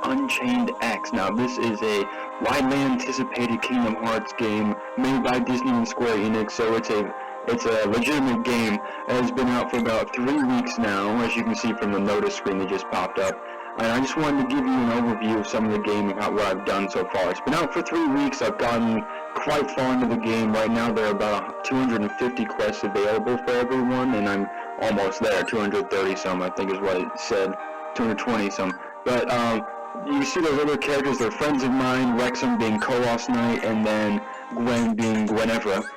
Unchained X. Now, this is a widely anticipated Kingdom Hearts game made by Disney and Square Enix, so it's a legitimate game. It has been out for about 3 weeks now, as you can see from the notice screen that just popped up. And I just wanted to give you an overview of some of the game and what I've done so far. It's been out for 3 weeks. I've gotten quite far into the game. Right now there are about 250 quests available for everyone, and I'm almost there. 230 some, I think is what it said. 220 some. But you see those other characters, they're friends of mine, Wrexham being Kolos Knight, and then Gwen being Gwenevra.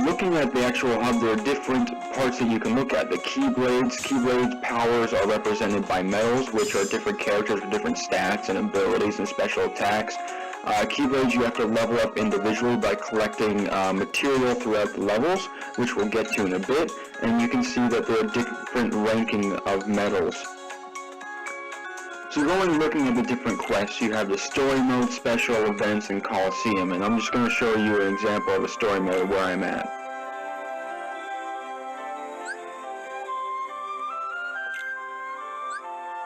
Looking at the actual hub, there are different parts that you can look at. The Keyblades powers are represented by medals, which are different characters with different stats and abilities and special attacks. Keyblades you have to level up individually by collecting material throughout the levels, which we'll get to in a bit, and you can see that there are different ranking of medals. So looking at the different quests, you have the story mode, special events, and Coliseum, and I'm just going to show you an example of a story mode where I'm at.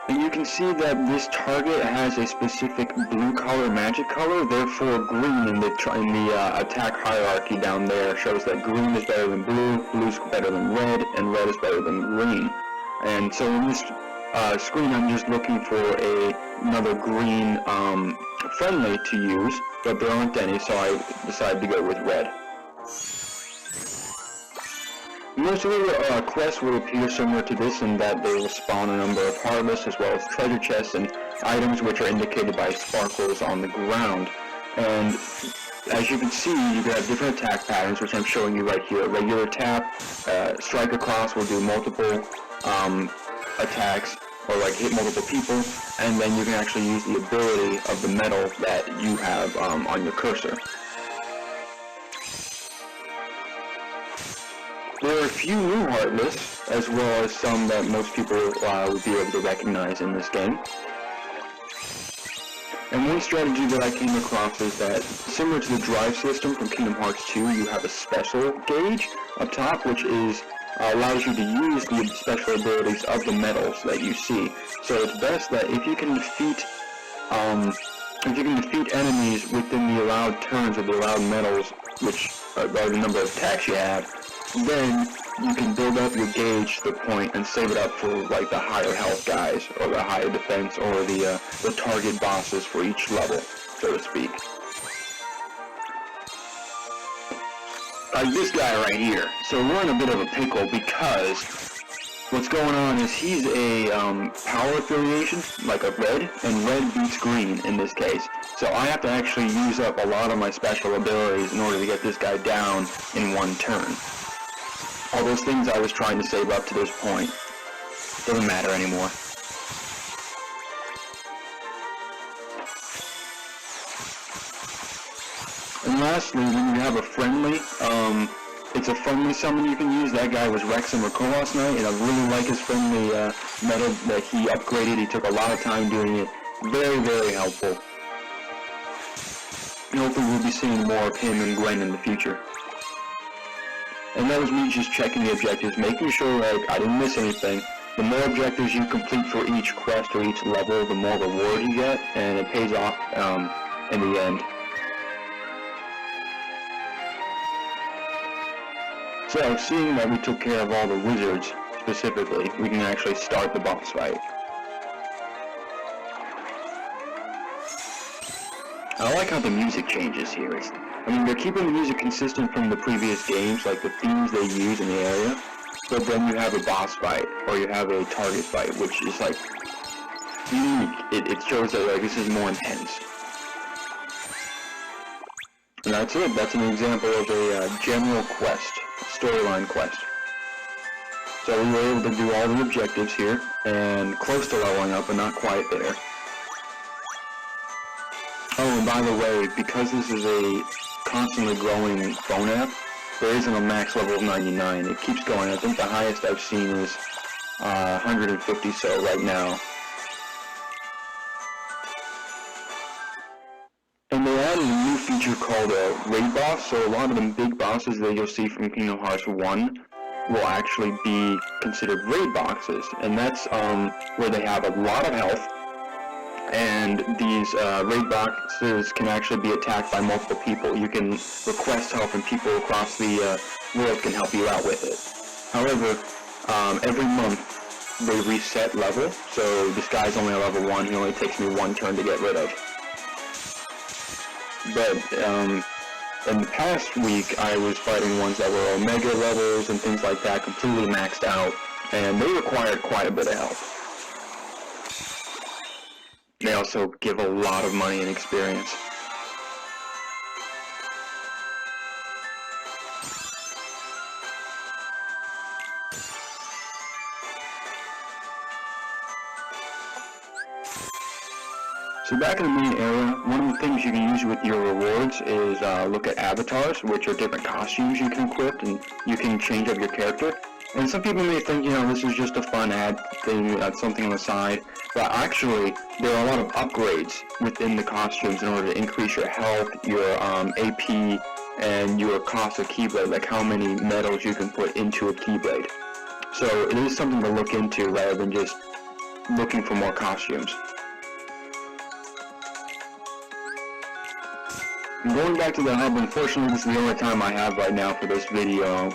And you can see that this target has a specific blue color, magic color, therefore green in the attack hierarchy down there shows that green is better than blue, blue's better than red, and red is better than green. And so in this screen I'm just looking for another green friendly to use, but there aren't any, so I decided to go with red. Most of the quests will appear similar to this in that they will spawn a number of harvests as well as treasure chests and items which are indicated by sparkles on the ground. And as you can see, you can have different attack patterns, which I'm showing you right here. Regular tap, strike across will do multiple attacks, or like hit multiple people, and then you can actually use the ability of the medal that you have on your cursor. There are a few new Heartless, as well as some that most people would be able to recognize in this game. And one strategy that I came across is that, similar to the drive system from Kingdom Hearts 2, you have a special gauge up top, which allows you to use the special abilities of the medals that you see. So it's best that if you can defeat enemies within the allowed turns of the allowed medals, which are the number of attacks you have, then you can build up your gauge to the point and save it up for like the higher health guys, or the higher defense, or the target bosses for each level, so to speak. Like this guy right here. So we're in a bit of a pickle because what's going on is he's a power affiliation, like a red, and red beats green in this case. So I have to actually use up a lot of my special abilities in order to get this guy down in one turn. All those things I was trying to save up to this point doesn't matter anymore. And lastly, when you have a friendly, it's a friendly summon you can use. That guy was Wrexham or Kolos Knight, and I really like his friendly medal that he upgraded. He took a lot of time doing it. Very, very helpful. And hopefully we'll be seeing more of him and Gwen in the future. And that was me just checking the objectives, making sure like I didn't miss anything. The more objectives you complete for each quest or each level, the more reward you get, and it pays off in the end. So, seeing that we took care of all the wizards, specifically, we can actually start the boss fight. I like how the music changes here. They're keeping the music consistent from the previous games, like the themes they use in the area, but then you have a boss fight, or you have a target fight, which is like unique. It shows that like this is more intense. And that's it. That's an example of a general quest, storyline quest. So we were able to do all the objectives here, and close to leveling up, but not quite there. Oh, and by the way, because this is a constantly growing phone app, there isn't a max level of 99. It keeps going. I think the highest I've seen is 150 so right now. And they added a new feature called a raid boss, so a lot of the big bosses that you'll see from Kingdom Hearts 1 will actually be considered raid boxes, and that's where they have a lot of health, and these raid boxes can actually be attacked by multiple people. You can request help and people across the world can help you out with it. However, every month they reset level, so this guy's only a level 1, he only takes me 1 turn to get rid of. But in the past week I was fighting ones that were Omega levels and things like that, completely maxed out, and they required quite a bit of help. They also give a lot of money and experience. So back in the main area, one of the things you can use with your rewards is look at avatars, which are different costumes you can equip, and you can change up your character. And some people may think, this is just a fun ad thing, something on the side, but actually, there are a lot of upgrades within the costumes in order to increase your health, your AP, and your cost of Keyblade, like how many medals you can put into a Keyblade. So it is something to look into rather than just looking for more costumes. Going back to the hub, unfortunately this is the only time I have right now for this video.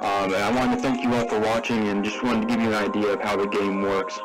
And I wanted to thank you all for watching and just wanted to give you an idea of how the game works.